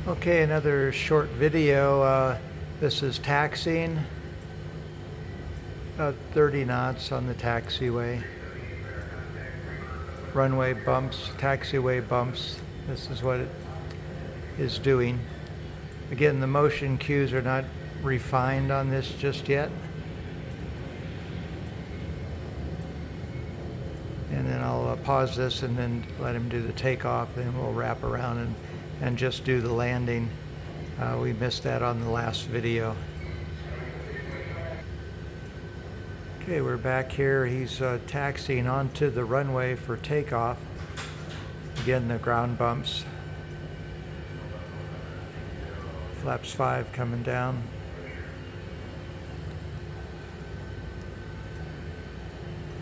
Okay, another short video. This is taxiing, about 30 knots on the taxiway. Runway bumps, taxiway bumps. This is what it is doing. Again, the motion cues are not refined on this just yet. And then I'll pause this and then let him do the takeoff. Then we'll wrap around and just do the landing. We missed that on the last video. Okay, we're back here. He's taxiing onto the runway for takeoff. Again, the ground bumps. Flaps 5 coming down.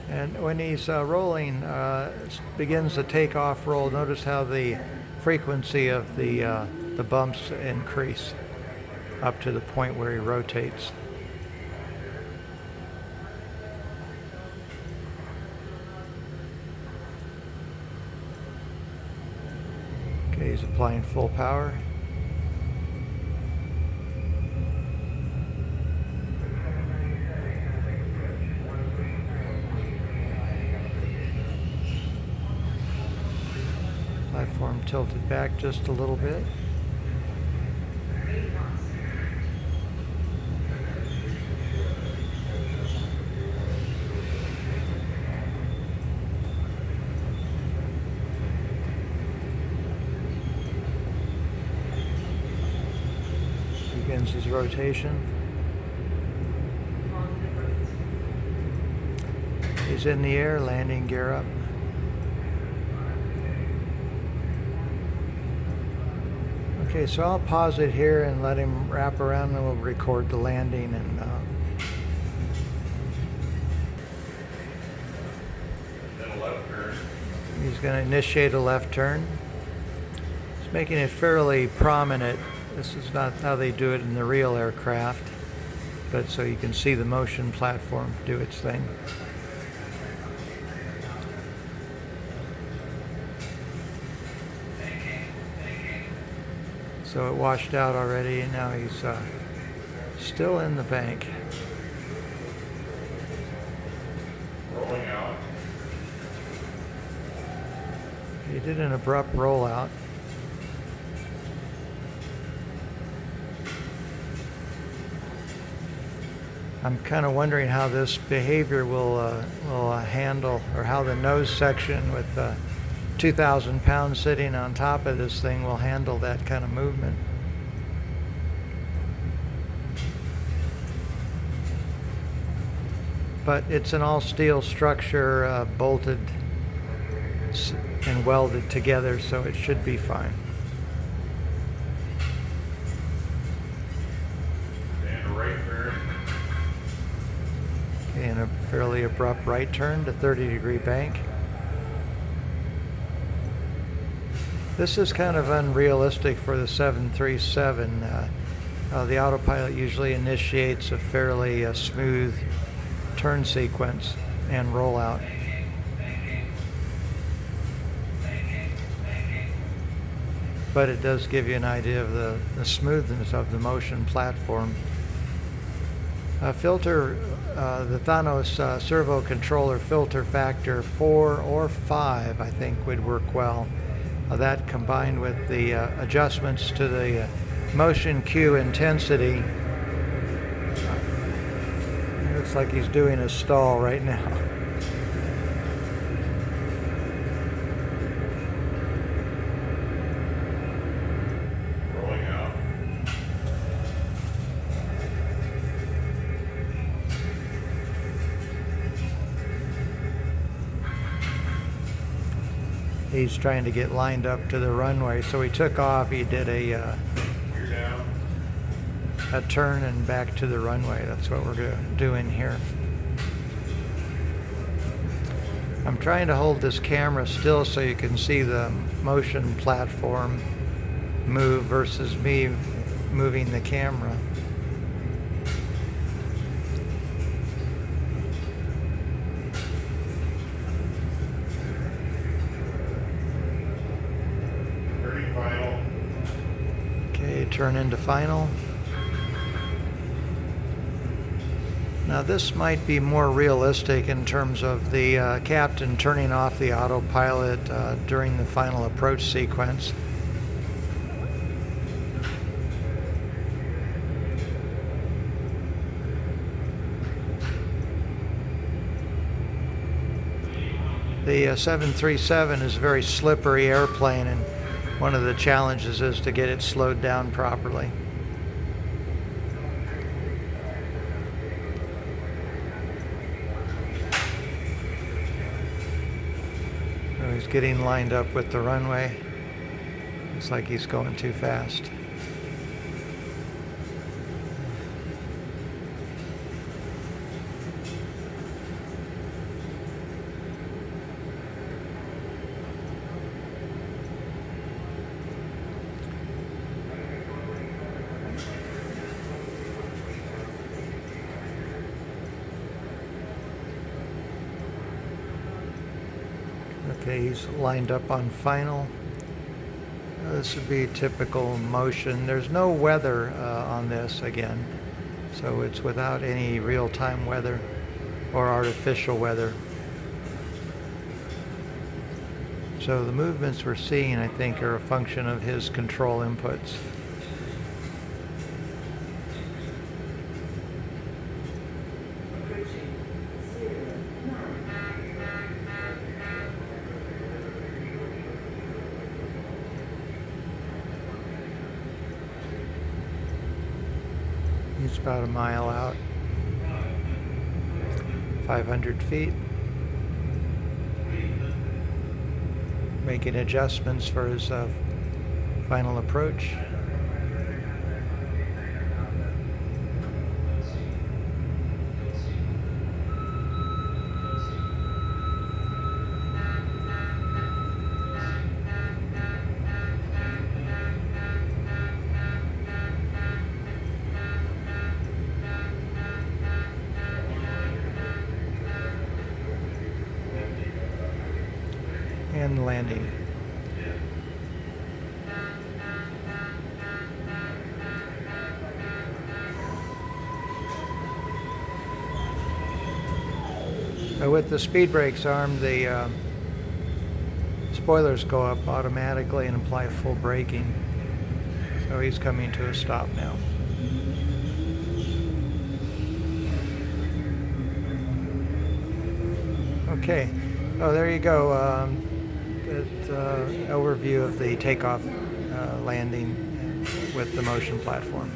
And when he's rolling, begins the takeoff roll, notice how the frequency of the bumps increase up to the point where he rotates. Okay, he's applying full power. Platform tilted back just a little bit. Begins his rotation. He's in the air, landing gear up. Okay, so I'll pause it here and let him wrap around, and we'll record the landing. And then a left turn. He's going to initiate a left turn. He's making it fairly prominent. This is not how they do it in the real aircraft, but so you can see the motion platform do its thing. So it washed out already, and now he's still in the bank. Rolling out. He did an abrupt rollout. I'm kind of wondering how this behavior will handle, or how the nose section with 2,000 pounds sitting on top of this thing will handle that kind of movement. But it's an all steel structure, bolted and welded together, so it should be fine. And a right turn. Okay, and a fairly abrupt right turn to 30-degree bank. This is kind of unrealistic for the 737. The autopilot usually initiates a fairly smooth turn sequence and rollout. But it does give you an idea of the smoothness of the motion platform. Filter, the Thanos servo controller filter factor 4 or 5, I think, would work well. That combined with the adjustments to the motion cue intensity. It looks like he's doing a stall right now. Rolling out. He's trying to get lined up to the runway, so he took off. He did You're down. a turn and back to the runway. That's what we're doing here. I'm trying to hold this camera still so you can see the motion platform move versus me moving the camera. turn into final. Now this might be more realistic in terms of the captain turning off the autopilot during the final approach sequence. The 737 is a very slippery airplane, and one of the challenges is to get it slowed down properly. So he's getting lined up with the runway. Looks like he's going too fast. Okay, he's lined up on final. This would be typical motion. There's no weather on this again, so it's without any real-time weather or artificial weather. So the movements we're seeing, I think, are a function of his control inputs. He's about a mile out, 500 feet. Making adjustments for his final approach. And landing. With the speed brakes armed, the spoilers go up automatically and apply full braking. So he's coming to a stop now. Okay. Oh, there you go. Overview of the takeoff landing with the motion platform.